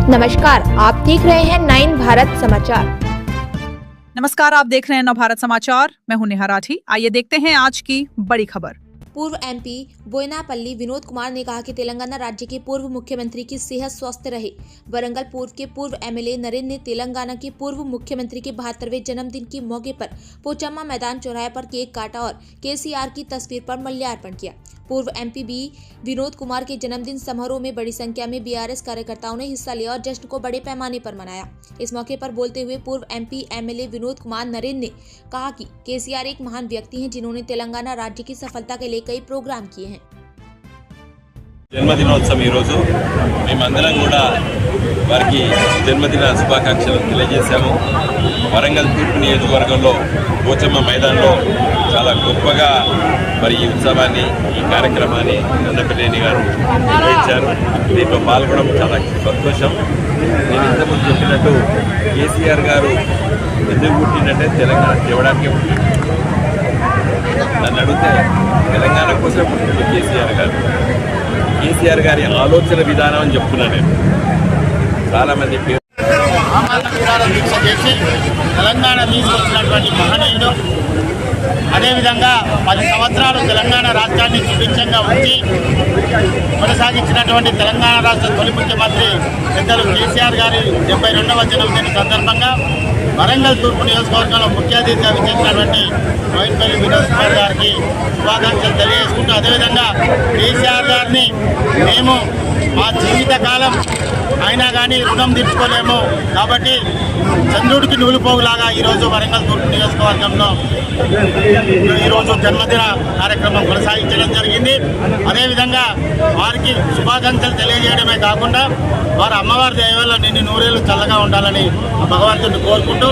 नमस्कार, आप देख रहे हैं 9 भारत समाचार। नमस्कार, आप देख रहे हैं नवभारत समाचार। मैं हूं नेहा राठी। आइए देखते हैं आज की बड़ी खबर। पूर्व एमपी बोयनापल्ली विनोद कुमार ने कहा कि तेलंगाना राज्य के पूर्व मुख्यमंत्री की सेहत स्वस्थ रहे। वरंगल पूर्व के पूर्व एमएलए नरेंद्र ने तेलंगाना के पूर्व मुख्यमंत्री के 72वें जन्मदिन के मौके पर पोचम्मा मैदान चौराहे पर केक काटा और केसीआर की तस्वीर पर माल्यार्पण किया। पूर्व एमपी विनोद कुमार के जन्मदिन समारोह में बड़ी संख्या में बीआरएस कार्यकर्ताओं ने हिस्सा लिया और जश्न को बड़े पैमाने पर मनाया। इस मौके पर बोलते हुए पूर्व एमपी एमएलए विनोद कुमार नरेंद्र ने कहा कि केसीआर एक महान व्यक्ति हैं जिन्होंने तेलंगाना राज्य की सफलता के लिए कई प्रोग्राम किए हैं। జన్మదినోత్సవం ఈరోజు మేమందరం కూడా వారికి జన్మదిన శుభాకాంక్షలు తెలియజేశాము. వరంగల్ తూర్పు నియోజకవర్గంలో పోచమ్మ మైదానంలో చాలా గొప్పగా మరి ఈ ఉత్సవాన్ని ఈ కార్యక్రమాన్ని నన్నపల్లి గారు నిర్వహించారు. దీంట్లో పాల్గొనడం చాలా సంతోషం. నేను ఇంతకుముందు చెప్పినట్టు కేసీఆర్ గారు ఎందుకు పుట్టిందంటే తెలంగాణ తేవడానికి పుట్టింది. నన్ను అడిగితే తెలంగాణ కోసం పుట్టింది కేసీఆర్ గారు. కేసీఆర్ గారి ఆలోచన విధానం అని చెప్తున్నా నేను. చాలామంది దీక్ష చేసి తెలంగాణ తీసుకొచ్చినటువంటి మహనీయుడు. అదేవిధంగా 10 సంవత్సరాలు తెలంగాణ రాష్ట్రాన్ని సుభిక్షంగా ఉంచి కొనసాగించినటువంటి తెలంగాణ రాష్ట్ర తొలి ముఖ్యమంత్రి పెద్దలు కేసీఆర్ గారి 72వ జన్మదిన సందర్భంగా వరంగల్ తూర్పు నియోజకవర్గంలో ముఖ్య అతిథిగా విచ్చేసినటువంటి బోయినపల్లి వినోద్ కుమార్ గారికి శుభాకాంక్షలు తెలియజేసుకుంటూ, అదేవిధంగా కేసీఆర్ గారిని మేము మా జీవితకాలం అయినా కానీ రుణం తీర్చుకోలేము. కాబట్టి చంద్రుడికి నూలుపోగులాగా ఈరోజు వరంగల్ తూర్పు నియోజకవర్గంలో ఈరోజు జన్మదిన కార్యక్రమం కొనసాగించడం జరిగింది. అదేవిధంగా వారికి శుభాకాంక్షలు తెలియజేయడమే కాకుండా వారు అమ్మవారి దయ వల్ల నిన్ను నూరేళ్లు చల్లగా ఉండాలని భగవంతుడిని కోరుకుంటూ